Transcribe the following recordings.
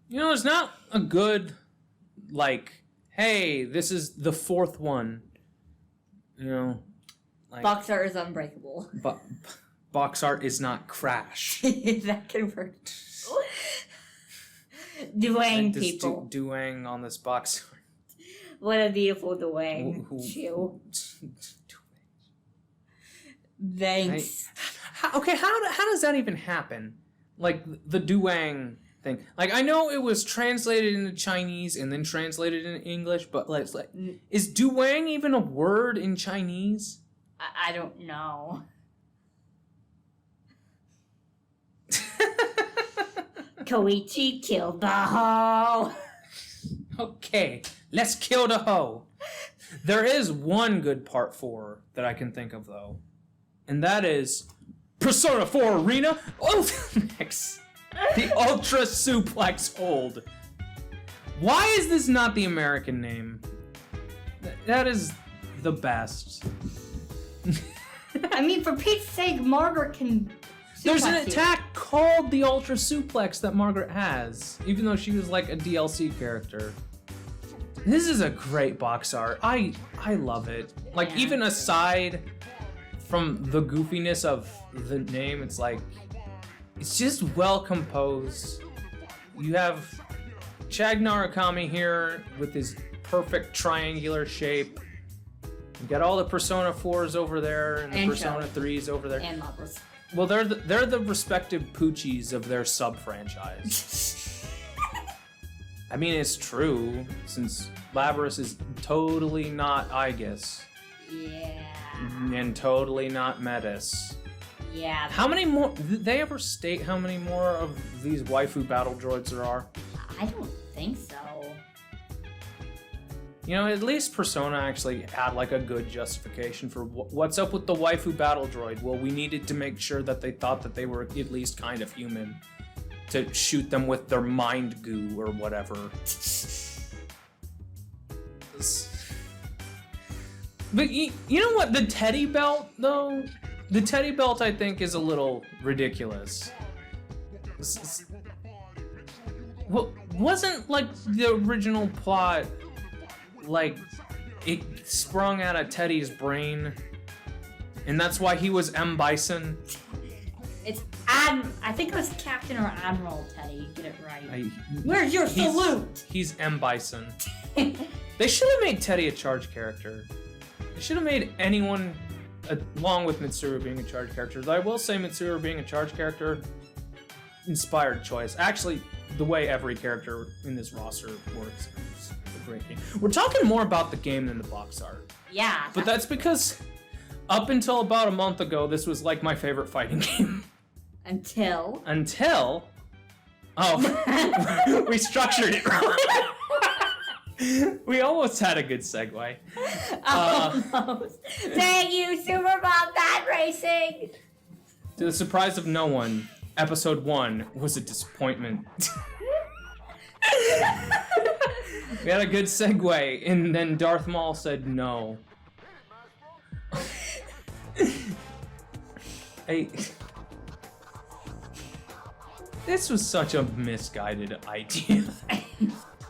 You know, there's not a good, like, hey, this is the fourth one. You know, like, Box art is unbreakable. Box art is not Crash. That can work. Duang people. Duang on this box art. What a beautiful Duang. Chill. Thanks. How does that even happen? Like, the Duang thing. Like, I know it was translated into Chinese and then translated into English, but like is Duang even a word in Chinese? I don't know. Koichi killed the hoe. Okay, let's kill the hoe. There is one good part 4 that I can think of, though. And that is Persona 4 Arena Ultimax. The Ultra Suplex Hold. Why is this not the American name? That is the best. I mean, for Pete's sake, Margaret can... There's an attack called the Ultra Suplex that Margaret has, even though she was like a DLC character. This is a great box art. I love it. Like, Yeah. even aside from the goofiness of the name, it's like, it's just well composed. You have Chag Narakami here with his perfect triangular shape. You got all the Persona 4s over there and the Persona 3s over there. And Labras. Well, they're the respective Poochies of their sub-franchise. I mean, it's true, since Labras is totally not Aegis. Yeah. And totally not Metis. Yeah. How many more... Did they ever state how many more of these waifu battle droids there are? I don't think so. You know, at least Persona actually had like a good justification for what's up with the waifu battle droid. Well, we needed to make sure that they thought that they were at least kind of human. To shoot them with their mind goo or whatever. But you know what? The teddy belt, though? The teddy belt, I think, is a little ridiculous. Well, wasn't, like, the original plot, like, it sprung out of Teddy's brain? And that's why he was M. Bison? It's I think it was Captain or Admiral Teddy. Get it right. Where's your salute? He's M. Bison. They should have made Teddy a charge character. They should have made anyone, along with Mitsuru being a charge character. Though I will say Mitsuru being a charge character, inspired choice. Actually, the way every character in this roster works is a great game. We're talking more about the game than the box art. Yeah. But that's because up until about a month ago, this was like my favorite fighting game. Until? Oh, we structured it wrong. We almost had a good segue. Almost. Thank you, Super Bob Bad Racing! To the surprise of no one, episode 1 was a disappointment. We had a good segue, and then Darth Maul said no. This was such a misguided idea.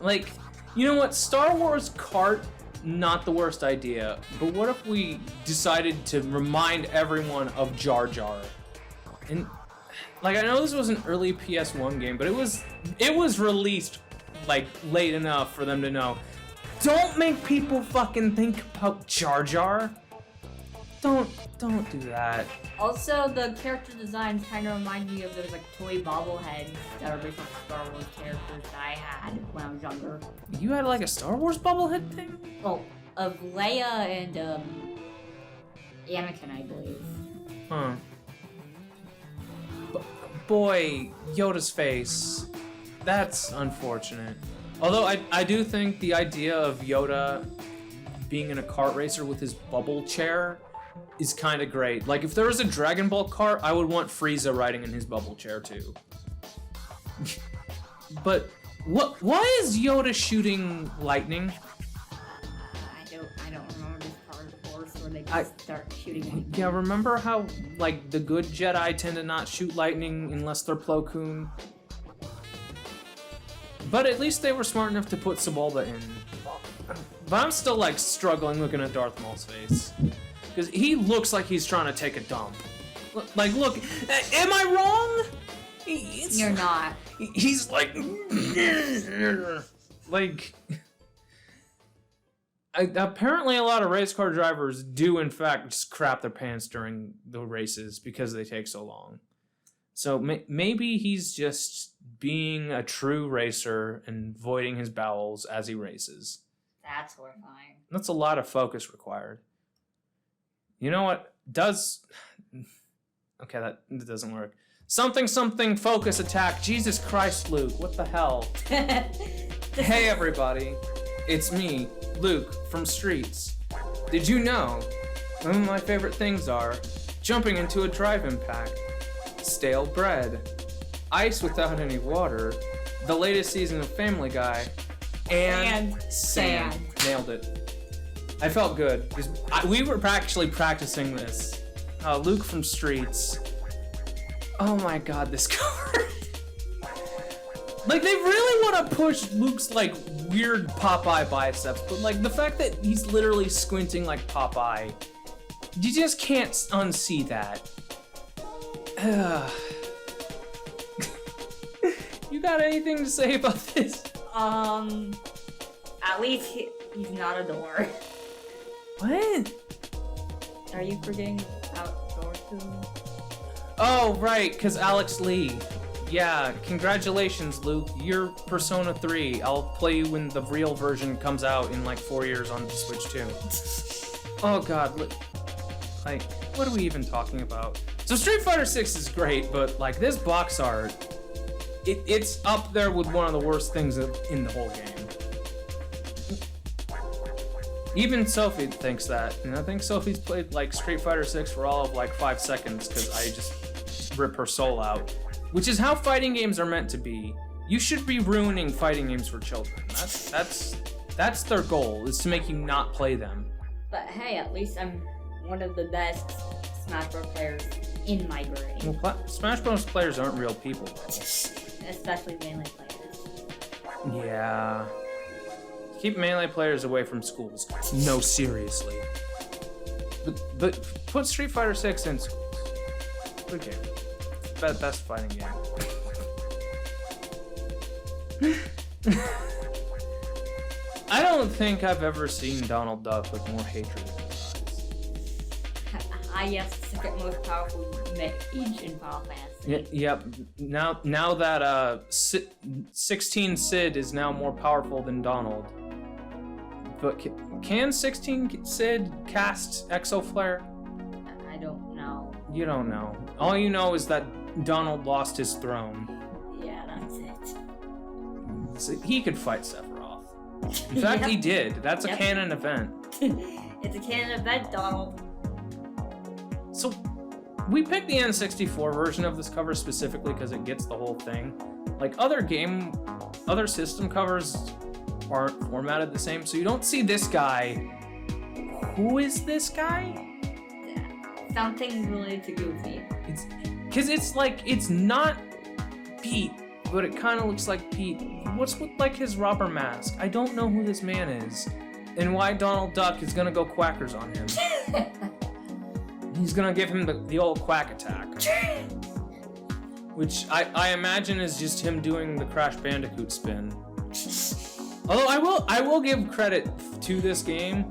Like, you know what? Star Wars kart, not the worst idea. But what if we decided to remind everyone of Jar Jar? And, like, I know this was an early PS1 game, but it was released, like, late enough for them to know. Don't make people fucking think about Jar Jar. Don't do that. Also, the character designs kind of remind me of those like toy bobbleheads that are based on Star Wars characters that I had when I was younger. You had like a Star Wars bobblehead thing? Well, of Leia and Anakin, I believe. Huh. Boy, Yoda's face. That's unfortunate. Although I do think the idea of Yoda being in a kart racer with his bubble chair is kind of great. Like, if there was a Dragon Ball kart, I would want Frieza riding in his bubble chair, too. But, why is Yoda shooting lightning? I don't remember this part of the Force where they just start shooting lightning. Yeah, remember how, like, the good Jedi tend to not shoot lightning unless they're Plo Koon? But at least they were smart enough to put Sebulba in. But I'm still like struggling looking at Darth Maul's face. Because he looks like he's trying to take a dump. Like, look, am I wrong? You're not. He's like... like... Apparently a lot of race car drivers do in fact just crap their pants during the races because they take so long. So maybe he's just being a true racer and voiding his bowels as he races. That's horrifying. That's a lot of focus required. You know what does... Okay, that doesn't work. Something focus attack. Jesus Christ, Luke, what the hell? Hey everybody, it's me, Luke from Streets. Did you know one of my favorite things are jumping into a drive-in pack, stale bread, ice without any water, the latest season of Family Guy, and sand. Nailed it. I felt good because we were actually practicing this. Luke from Streets. Oh my god, this cover. Like, they really want to push Luke's, like, weird Popeye biceps, but, like, the fact that he's literally squinting like Popeye, you just can't unsee that. You got anything to say about this? At least he's not a door. What? Are you forgetting outdoor too? Oh, right, because Alex Lee. Yeah, congratulations, Luke. You're Persona 3. I'll play you when the real version comes out in like 4 years on Switch 2. Oh god, like, what are we even talking about? So Street Fighter 6 is great, but like this box art, it's up there with one of the worst things in the whole game. Even Sophie thinks that, and I think Sophie's played like Street Fighter 6 for all of like 5 seconds because I just rip her soul out. Which is how fighting games are meant to be. You should be ruining fighting games for children. That's their goal, is to make you not play them. But hey, at least I'm one of the best Smash Bros. Players in my brain. Well, Smash Bros. Players aren't real people. Especially Melee players. Yeah. Keep Melee players away from schools. No, seriously. But put Street Fighter 6 in schools. Good game. Best fighting game. I don't think I've ever seen Donald Duck with more hatred in his eyes. I guess the second most powerful mage in Final Fantasy. Yep. Now that 16 Sid is now more powerful than Donald. But can 16 Sid cast Exo Flare? I don't know. You don't know. All you know is that Donald lost his throne. Yeah, that's it. So he could fight Sephiroth. In fact, Yep. he did. That's a canon event. It's a canon event, Donald. So, we picked the N64 version of this cover specifically because it gets the whole thing. Like, other system covers aren't formatted the same, so you don't see this guy. Who is this guy? Something related to Goofy. Because it's not Pete, but it kind of looks like Pete. What's with, like, his rubber mask? I don't know who this man is. And why Donald Duck is gonna go quackers on him. He's gonna give him the old quack attack. Which I imagine is just him doing the Crash Bandicoot spin. Although I will give credit to this game.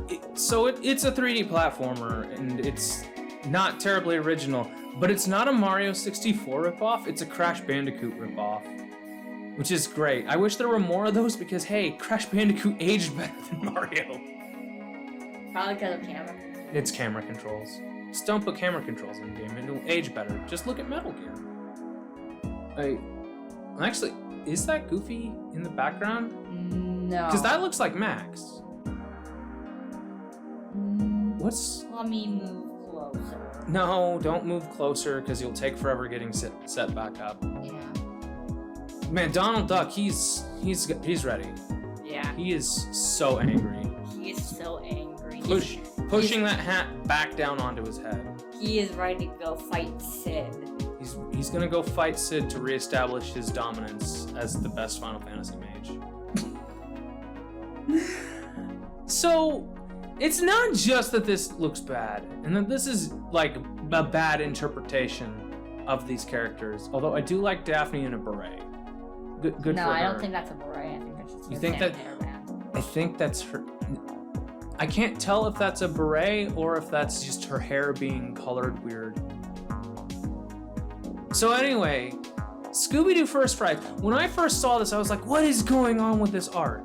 It's a 3D platformer, and it's not terribly original, but it's not a Mario 64 ripoff, it's a Crash Bandicoot ripoff. Which is great. I wish there were more of those because, hey, Crash Bandicoot aged better than Mario. Probably because of camera. It's camera controls. Just don't put camera controls in the game, it'll age better. Just look at Metal Gear. Actually, is that Goofy in the background? No. Because that looks like Max. Let me move closer. No, don't move closer because you'll take forever getting set back up. Yeah. Man, Donald Duck, he's ready. Yeah. He is so angry. He is so angry. Pushing that hat back down onto his head. He is ready to go fight Sid. He's gonna go fight Sid to reestablish his dominance as the best Final Fantasy mage. So, it's not just that this looks bad, and that this is like a bad interpretation of these characters. Although I do like Daphne in a beret. Good for her. No, I don't think that's a beret. I think that's just You her think that? hairband. I think that's her. I can't tell if that's a beret or if that's just her hair being colored weird. So anyway, Scooby-Doo First Fright. When I first saw this, I was like, what is going on with this art?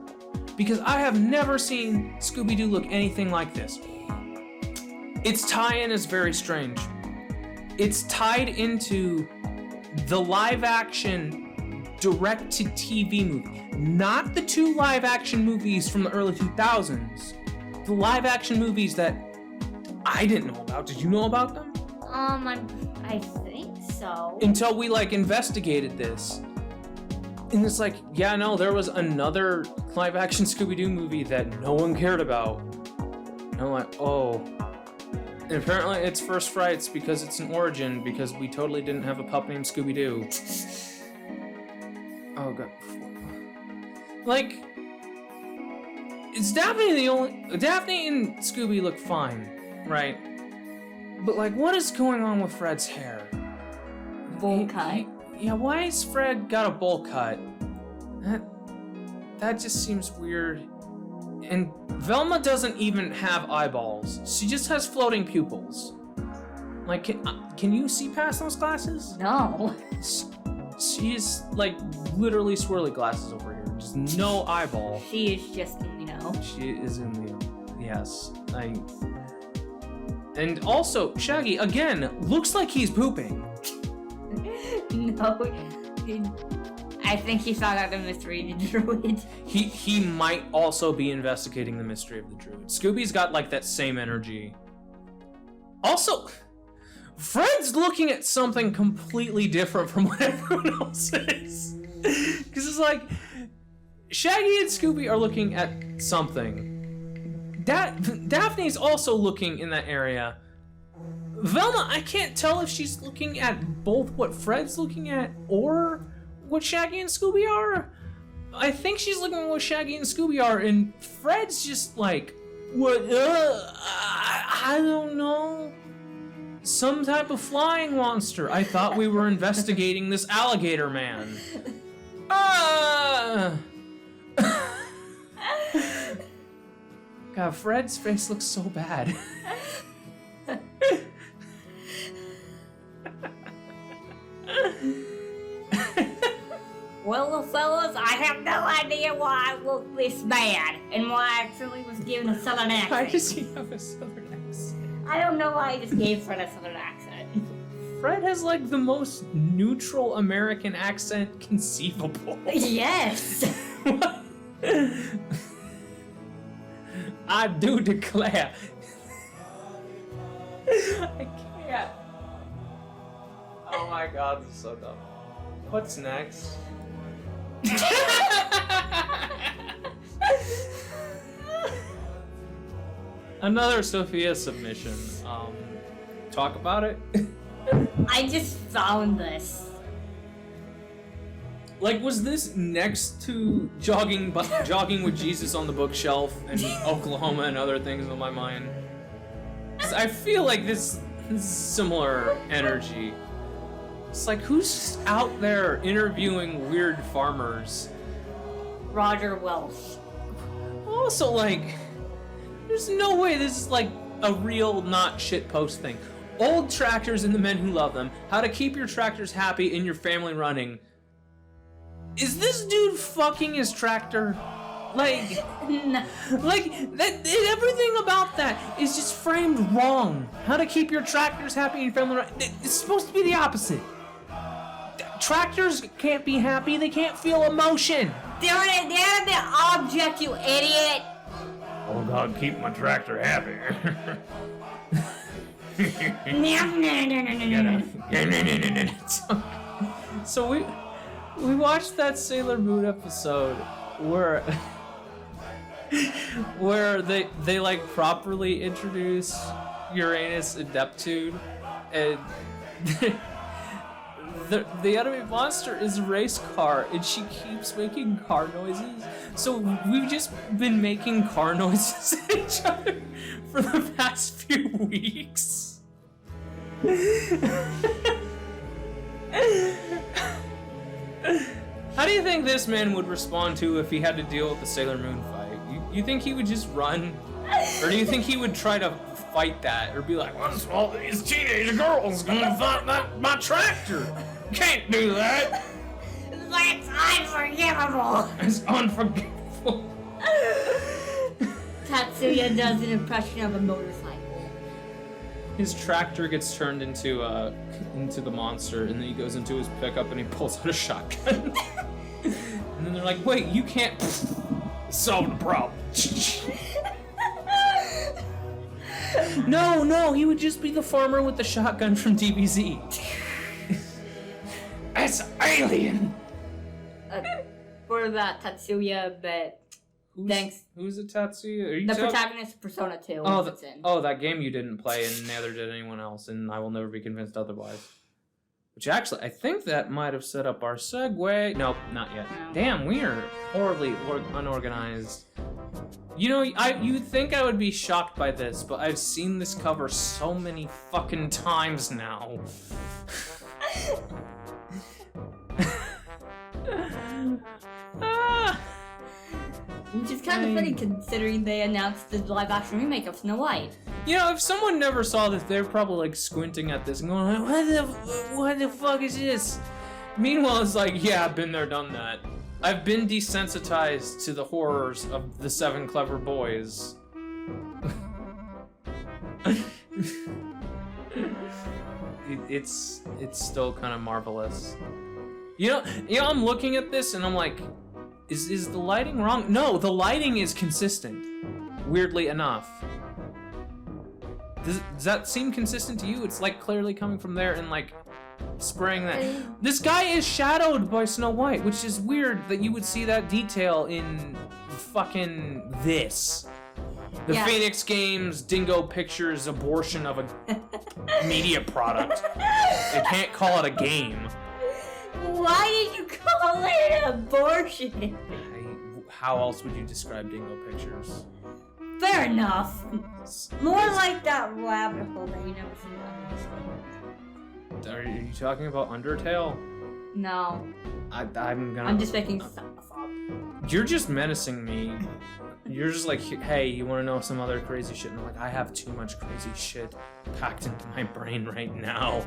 Because I have never seen Scooby-Doo look anything like this. Its tie-in is very strange. It's tied into the live-action direct-to-TV movie. Not the 2 live-action movies from the early 2000s. The live-action movies that I didn't know about. Did you know about them? I think so. Until we like investigated this. And it's like, yeah, no, there was another live-action Scooby-Doo movie that no one cared about. And I'm like, oh. And apparently it's First Frights because it's an origin, because we totally didn't have a pup named Scooby-Doo. Oh, God. Like, is Daphne the only... Daphne and Scooby look fine, right? But, like, what is going on with Fred's hair? Bowl cut. Yeah, why has Fred got a bowl cut? That just seems weird. And Velma doesn't even have eyeballs. She just has floating pupils. Like, can you see past those glasses? No. She's like literally swirly glasses over here. Just no eyeball. She is just in Leo. She is in Leo. Yes. And also, Shaggy, again, looks like he's pooping. No. I think he found out the mystery of the druid. He might also be investigating the mystery of the druid. Scooby's got like that same energy. Also, Fred's looking at something completely different from what everyone else is. Because it's like, Shaggy and Scooby are looking at something. Daphne's also looking in that area. Velma, I can't tell if she's looking at both what Fred's looking at or what Shaggy and Scooby are. I think she's looking at what Shaggy and Scooby are, and Fred's just like, what? I don't know. Some type of flying monster. I thought we were investigating this alligator man. God, Fred's face looks so bad. Well, fellas, I have no idea why I look this bad and why I actually was given a southern accent. Why does he have a southern accent? I don't know why I just gave Fred a southern accent. Fred has like the most neutral American accent conceivable. Yes. What? I do declare. I can't. Oh my god, this is so dumb. What's next? Another Sophia submission. Talk about it. I just found this. Like, was this next to jogging with Jesus on the bookshelf in Oklahoma and other things on my mind? 'Cause I feel like this is similar energy. It's like, who's just out there interviewing weird farmers? Roger Welsh. Also, like, there's no way this is like a real not shitpost thing. Old tractors and the men who love them. How to keep your tractors happy and your family running. Is this dude fucking his tractor? Like, No. like that. Everything about that is just framed wrong. How to keep your tractors happy and your family running. It's supposed to be the opposite. Tractors can't be happy. They can't feel emotion. They're the object, you idiot. Oh God, keep my tractor happy. So we watched that Sailor Moon episode where they like properly introduce Uranus and Neptune, and the enemy monster is a race car, and she keeps making car noises. So we've just been making car noises at each other for the past few weeks. How do you think this man would respond to if he had to deal with the Sailor Moon fight? You think he would just run? Or do you think he would try to fight that? Or be like, what's all these teenage girls gonna fight my tractor? Can't do that! That's unforgivable! It's unforgivable. Tatsuya does an impression of a motorcycle. His tractor gets turned into the monster, and then he goes into his pickup and he pulls out a shotgun. And then they're like, wait, you can't solve the problem. No, he would just be the farmer with the shotgun from DBZ. That's alien! For that, Tatsuya, but thanks. Who's it, Tatsuya? Are you The protagonist of Persona 2. That game you didn't play, and neither did anyone else, and I will never be convinced otherwise. Which actually, I think that might have set up our segue. Nope, not yet. No. Damn, we are horribly unorganized. You know, you'd think I would be shocked by this, but I've seen this cover so many fucking times now. Which is kind of funny considering they announced the live-action remake of Snow White. You know, if someone never saw this, they're probably like squinting at this and going, what the fuck is this? Meanwhile, it's like, yeah, I've been there, done that. I've been desensitized to the horrors of the 7 Clever Boys. It's still kind of marvelous. You know, I'm looking at this and I'm like, is the lighting wrong? No, the lighting is consistent. Weirdly enough. Does that seem consistent to you? It's like clearly coming from there and like spraying that. This guy is shadowed by Snow White, which is weird that you would see that detail in fucking this. The Phoenix Games Dingo Pictures abortion of a media product. They can't call it a game. Why did you call it an abortion? How else would you describe Dingo Pictures? Fair enough. More like that rabbit hole that you never see. Are you talking about Undertale? No. I'm just making stuff up. You're just menacing me. You're just like, hey, you want to know some other crazy shit? And I'm like, I have too much crazy shit packed into my brain right now.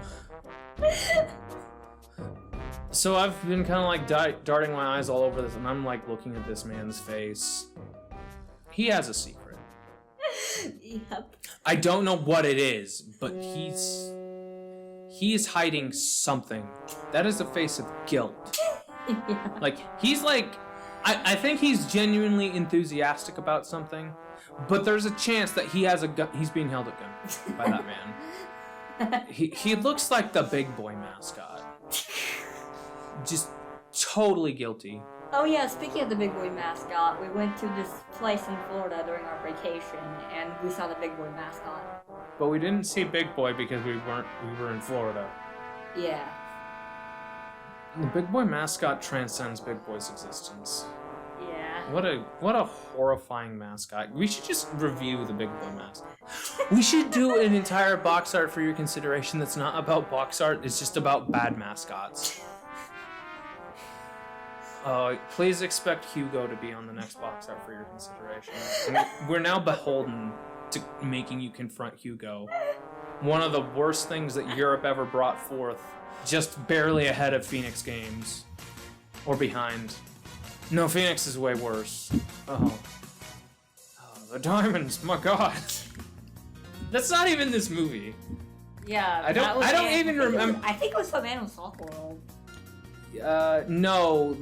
So I've been kind of like darting my eyes all over this, and I'm like looking at this man's face. He has a secret. Yep. I don't know what it is, but he's hiding something. That is the face of guilt. Yeah. Like, he's like, I think he's genuinely enthusiastic about something, but there's a chance that he has a gun. He's being held at gunpoint by that man. He looks like the big boy mascot. Just totally guilty. Oh yeah, speaking of the big boy mascot, we went to this place in Florida during our vacation, and we saw the big boy mascot. But we didn't see Big Boy because we were in Florida. Yeah. The Big Boy mascot transcends Big Boy's existence. Yeah. What a horrifying mascot. We should just review the Big Boy mascot. We should do an entire box art for your consideration that's not about box art, it's just about bad mascots. Please expect Hugo to be on the next box art for your consideration. And we're now beholden to making you confront Hugo. One of the worst things that Europe ever brought forth, just barely ahead of Phoenix Games. Or behind. No, Phoenix is way worse. Oh, the diamonds, my god. That's not even this movie. Yeah. I don't even remember. I think it was from Animal Soccer World. No.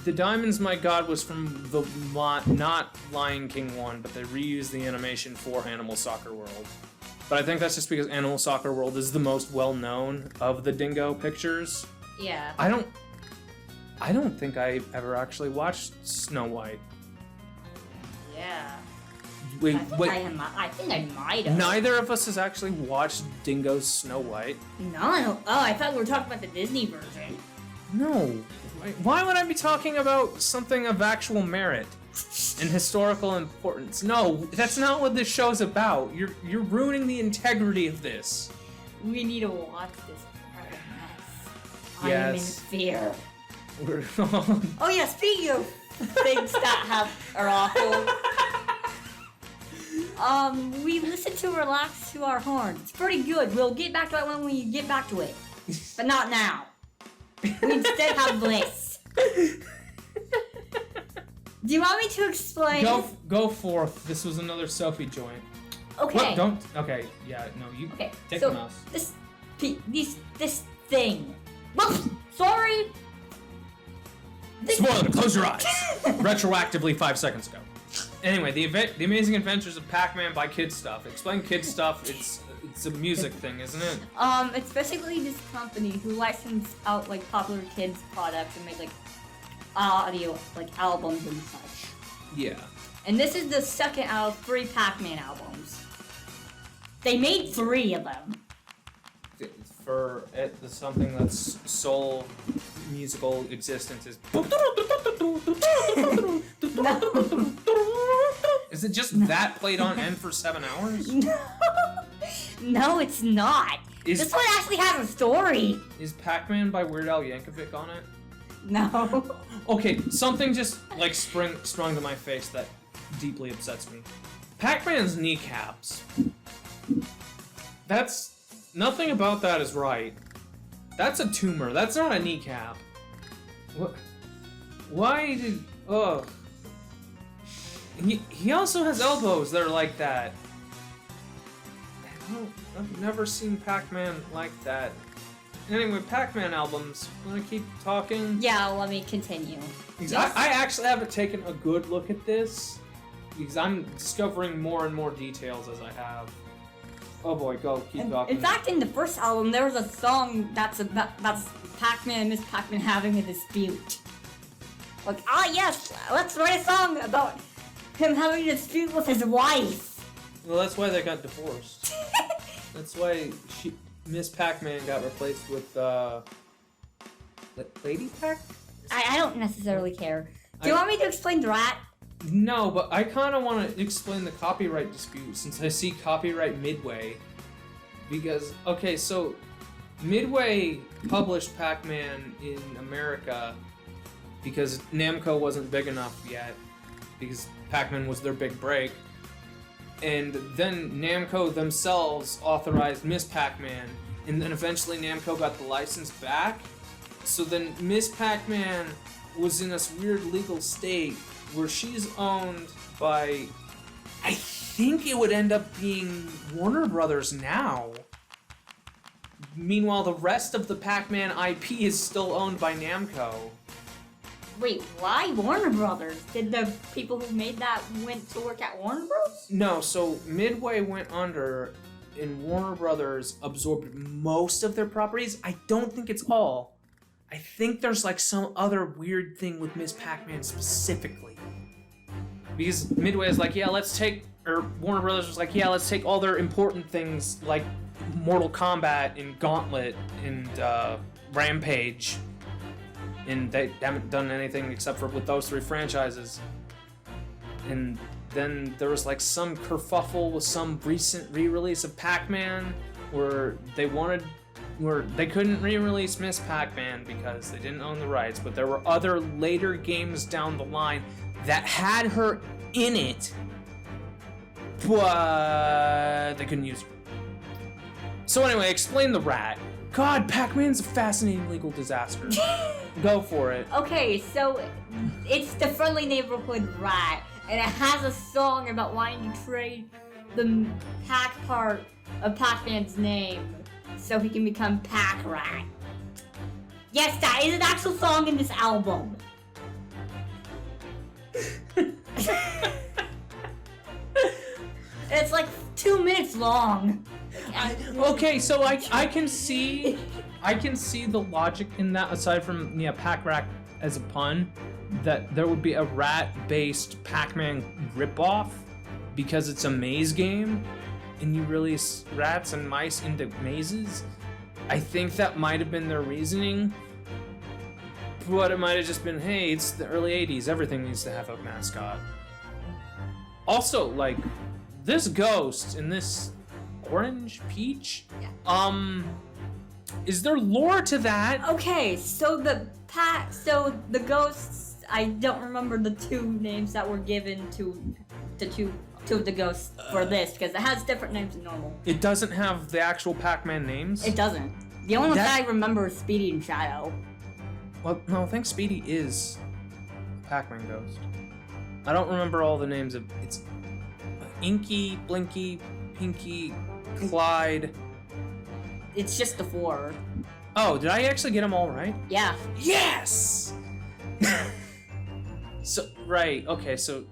The Diamonds, My God, was from the not Lion King one, but they reused the animation for Animal Soccer World. But I think that's just because Animal Soccer World is the most well-known of the Dingo Pictures. Yeah. I don't think I ever actually watched Snow White. Yeah. Wait, wait. I think I might have. Neither of us has actually watched Dingo's Snow White. No, I don't. Oh, I thought we were talking about the Disney version. No. Why would I be talking about something of actual merit and historical importance? No, that's not what this show's about. You're ruining the integrity of this. We need to watch this part of mess. I am in Yes. fear. We're Oh yeah, speaking of things that are awful. We listen to Relax to Our Horn. It's pretty good. We'll get back to it when we get back to it. But not now. We instead have Bliss. Do you want me to explain? Go forth. This was another Sophie joint. Okay. What? Don't. Okay. Yeah. No. You. Okay. Take so the mouse. this thing. Whoops. Sorry. Spoiler. Close your eyes. Retroactively 5 seconds ago. Anyway, the Amazing Adventures of Pac-Man by Kid Stuff. Explain Kid Stuff. It's a music thing, isn't it? It's basically this company who license out like popular kids products and make like audio like albums and such. Yeah. And this is the second out of 3 Pac-Man albums. They made 3 of them. For something that's sole musical existence is. Is it just that played on end for 7 hours? No, it's not. This one actually has a story. Is Pac-Man by Weird Al Yankovic on it? No. Okay, something just like sprung to my face that deeply upsets me. Pac-Man's kneecaps. That's nothing about that is right. That's a tumor. That's not a kneecap. What? Why did? Ugh. He also has elbows that are like that. I've never seen Pac-Man like that. Anyway, Pac-Man albums. Wanna keep talking? Yeah, let me continue. Because I actually haven't taken a good look at this because I'm discovering more and more details as I have. Oh boy, go keep talking. In fact, in the first album, there was a song that's Pac-Man and Miss Pac-Man having a dispute. Like, yes, let's write a song about him having a dispute with his wife. Well, that's why they got divorced. That's why Miss Pac-Man got replaced with Lady Pac. I don't necessarily care. Do you want me to explain the rat? No, but I kind of want to explain the copyright dispute since I see copyright Midway. Because, okay, so Midway published Pac-Man in America because Namco wasn't big enough yet, because Pac-Man was their big break. And then Namco themselves authorized Miss Pac-Man, and then eventually Namco got the license back. So then Miss Pac-Man was in this weird legal state where she's owned by, I think it would end up being Warner Brothers now. Meanwhile, the rest of the Pac-Man IP is still owned by Namco. Wait, why Warner Brothers? Did the people who made that went to work at Warner Bros? No, so Midway went under and Warner Brothers absorbed most of their properties. I don't think it's all. I think there's like some other weird thing with Ms. Pac-Man specifically. Because Midway is like, yeah, let's take, or Warner Brothers was like, yeah, let's take all their important things like Mortal Kombat and Gauntlet and Rampage. And they haven't done anything except for with those 3 franchises. And then there was like some kerfuffle with some recent re-release of Pac-Man where they couldn't re-release Miss Pac-Man because they didn't own the rights, but there were other later games down the line that had her in it, but they couldn't use her. So anyway, explain the rat. God, Pac-Man's a fascinating legal disaster. Go for it. Okay, so it's the Friendly Neighborhood Rat, and it has a song about wanting to trade the Pac part of Pac-Man's name so he can become Pac-Rat. Yes, that is an actual song in this album. It's like 2 minutes long. Okay, so I can see the logic in that, aside from Pac-Rat as a pun, that there would be a rat-based Pac-Man ripoff. because it's a maze game and you release rats and mice into mazes. I think that might have been their reasoning. But it might have just been, hey, it's the early 80s, everything needs to have a mascot. Also, like, this ghost in this orange peach, is there lore to that? Okay, so the ghosts, I don't remember the two names that were given to the ghosts for this, because it has different names than normal. It doesn't have the actual Pac-Man names? It doesn't. The only one that I remember is Speedy and Shadow. Well, no, I think Speedy is a Pac-Man ghost. I don't remember all the names of... It's Inky, Blinky, Pinky, Clyde... It's just the 4. Oh, did I actually get them all right? Yeah. Yes! So, right, okay, so...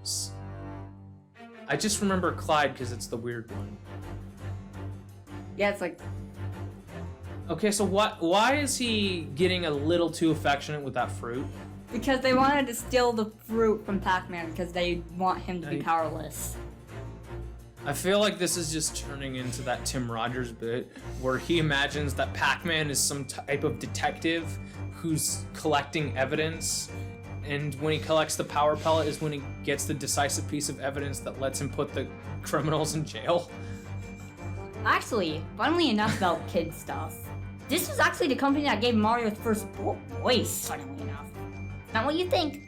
I just remember Clyde because it's the weird one. Yeah, it's like... Okay, so why is he getting a little too affectionate with that fruit? Because they wanted to steal the fruit from Pac-Man because they want him to be powerless. I feel like this is just turning into that Tim Rogers bit where he imagines that Pac-Man is some type of detective who's collecting evidence, and when he collects the power pellet is when he gets the decisive piece of evidence that lets him put the criminals in jail. Actually, funnily enough about kid stuff, this was actually the company that gave Mario his first voice, funnily enough. Not what you think.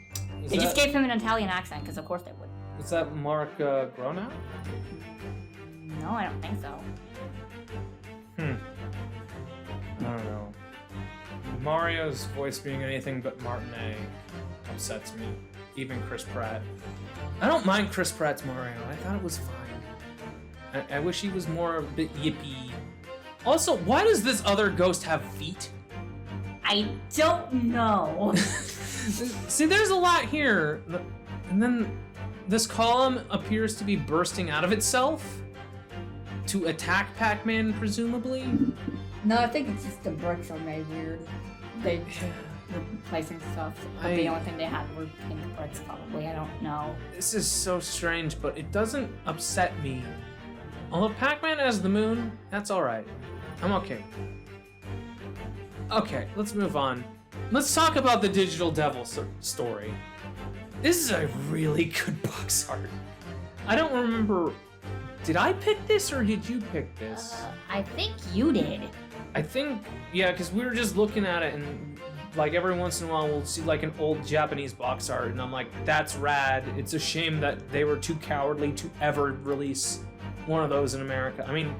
They just gave him an Italian accent, because of course they would. Is that Mark Gronau? No, I don't think so. I don't know. Mario's voice being anything but Martinet upsets me. Even Chris Pratt. I don't mind Chris Pratt's Mario. I thought it was fine. I wish he was more a bit yippy. Also, why does this other ghost have feet? I don't know. See, there's a lot here. And then this column appears to be bursting out of itself to attack Pac-Man, presumably. No, I think it's just the bricks are made weird. They were replacing stuff. But the only thing they had were pink bricks, probably. I don't know. This is so strange, but it doesn't upset me. Although Pac-Man as the moon, that's alright. I'm okay. Okay, let's move on. Let's talk about the Digital Devil story. This is a really good box art. I don't remember... Did I pick this or did you pick this? I think you did. I think, yeah, because we were just looking at it and like every once in a while we'll see like an old Japanese box art and I'm like, that's rad. It's a shame that they were too cowardly to ever release one of those in America. I mean,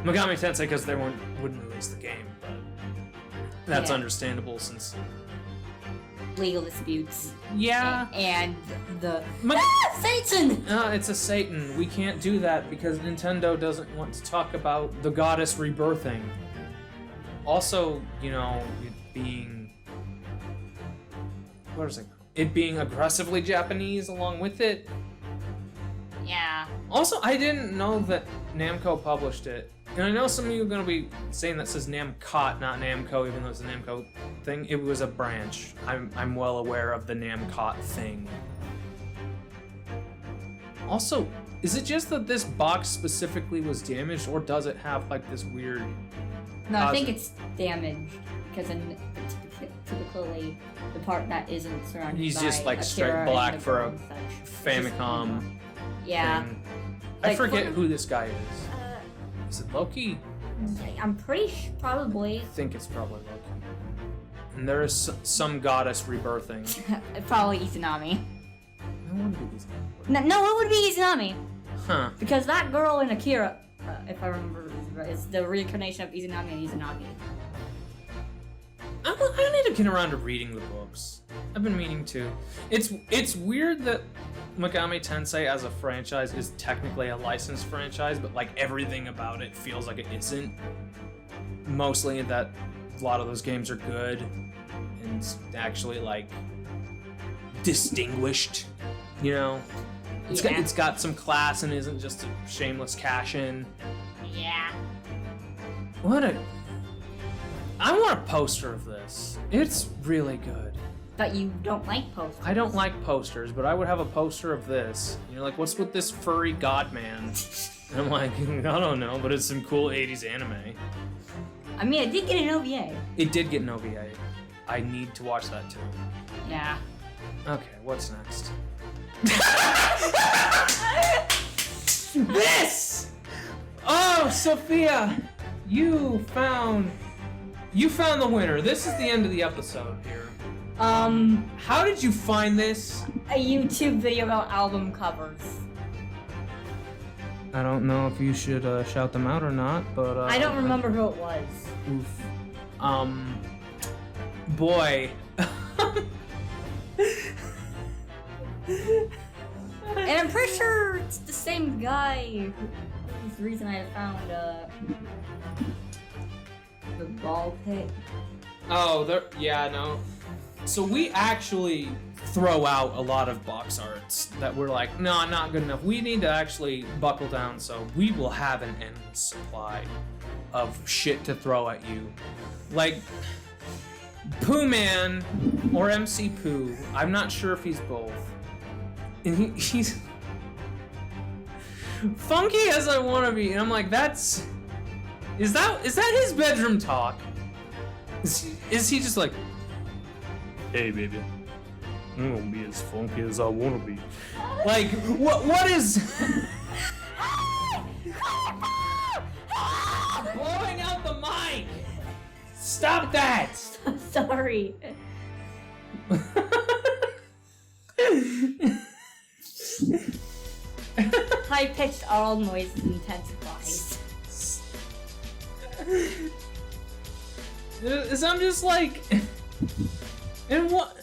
Megami Tensei because they wouldn't release the game, but that's understandable since... Legal disputes. Yeah. And the... Satan! It's a Satan. We can't do that because Nintendo doesn't want to talk about the goddess rebirthing. Also, you know, it being... What is it? It being aggressively Japanese along with it. Yeah. Also, I didn't know that Namco published it. And I know some of you are going to be saying that says Namcot, not Namco, even though it's a Namco thing. It was a branch. I'm well aware of the Namcot thing. Also, is it just that this box specifically was damaged, or does it have like this weird... No, I think it's damaged, because typically the part that isn't surrounded by He's just like straight black for a Famicom thing. I forget who this guy is. Is it Loki? I'm pretty probably. I think it's probably Loki. And there is some goddess rebirthing. Probably Izanami. It wouldn't be Izanami. No, it would be Izanami. Huh. Because that girl in Akira, if I remember, is the reincarnation of Izanami and Izanagi. I need to get around to reading the books. I've been meaning to. It's weird that Megami Tensei as a franchise is technically a licensed franchise, but like everything about it feels like it isn't. Mostly that a lot of those games are good and actually like distinguished, you know? It's got some class and isn't just a shameless cash-in. Yeah. I want a poster of this. It's really good. But you don't like posters. I don't like posters, but I would have a poster of this. You're like, what's with this furry god man? And I'm like, I don't know, but it's some cool 80s anime. I mean, it did get an OVA. It did get an OVA. I need to watch that too. Yeah. Okay, what's next? This! Oh, Sophia! You found the winner. This is the end of the episode here. How did you find this? A YouTube video about album covers. I don't know if you should shout them out or not, but I don't remember who it was. Oof. Boy. And I'm pretty sure it's the same guy who's the reason I found the ball pit. Oh, yeah, no. So we actually throw out a lot of box arts that we're like, no, not good enough. We need to actually buckle down, so we will have an endless supply of shit to throw at you. Like, Pooh Man or MC Pooh. I'm not sure if he's both. And he's funky as I want to be, and I'm like, is that his bedroom talk? Is he just like, hey baby, I'm gonna be as funky as I want to be? Like, what is blowing out the mic? Stop that! I'm sorry. High-pitched oral noise intensifies. I'm just like, and what?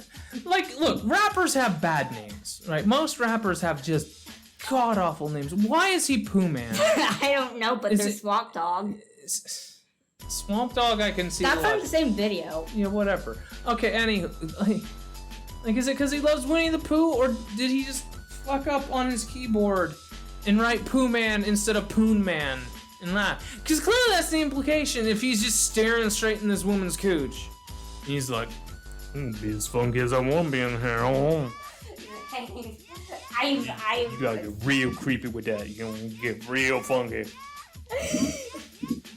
Like, look, rappers have bad names, right? Most rappers have just god awful names. Why is he Pooh Man? I don't know, but there's Swamp Dog. Swamp Dog, I can see. That's from the same video. Yeah, whatever. Okay, anywho, like, is it because he loves Winnie the Pooh, or did he just fuck up on his keyboard and write Pooh Man instead of Poon Man and that? Because clearly that's the implication if he's just staring straight in this woman's cooch. And he's like, I'm gonna be as funky as I want to be in here. Oh. You gotta get real creepy with that. You know, get real funky.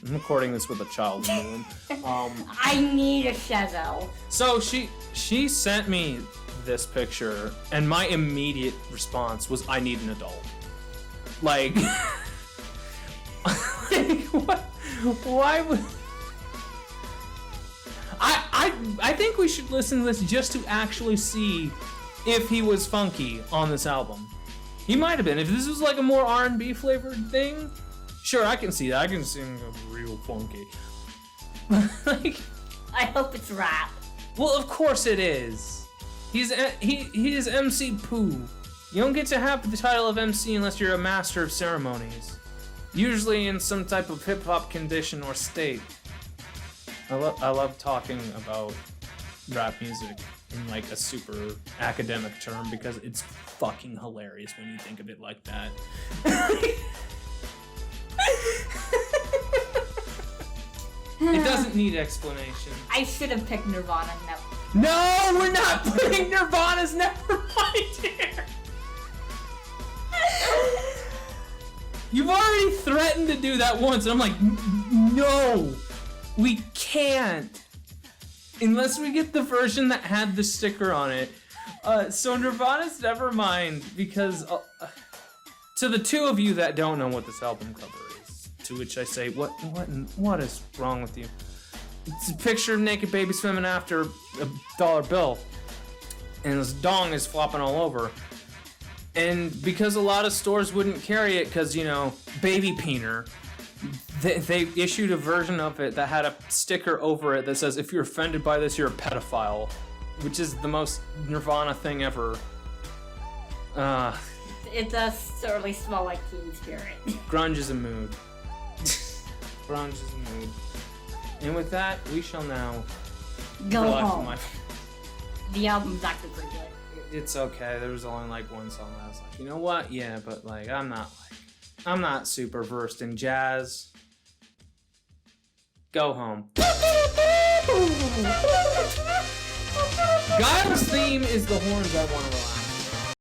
I'm recording this with a child in the room. I need a Chevelle. So she sent me this picture, and my immediate response was, I need an adult. Like, what? Why would... I think we should listen to this just to actually see if he was funky on this album. He might have been. If this was like a more R&B flavored thing, sure, I can see that. I can sing real funky. Like, I hope it's rap. well, of course it is. He is MC Pooh. You don't get to have the title of MC unless you're a master of ceremonies. Usually in some type of hip-hop condition or state. I love talking about rap music in like a super academic term because it's fucking hilarious when you think of it like that. It doesn't need explanation. I should have picked Nirvana. No, we're not putting Nirvana's Nevermind here. You've already threatened to do that once, and I'm like, no, we can't. Unless we get the version that had the sticker on it. So Nirvana's Nevermind, because to the two of you that don't know what this album cover is, to which I say, what is wrong with you? It's a picture of naked baby swimming after a dollar bill, and his dong is flopping all over. And because a lot of stores wouldn't carry it, because, you know, baby peener, they issued a version of it that had a sticker over it that says, if you're offended by this, you're a pedophile, which is the most Nirvana thing ever. It does certainly smell like Teen Spirit. Grunge is a mood. Grunge is a mood. And with that, we shall now Go home. The album's actually pretty good. It's okay. There was only like one song that I was like, you know what? Yeah, but like I'm not super versed in jazz. Go home. Guile's theme is the horns I want to rely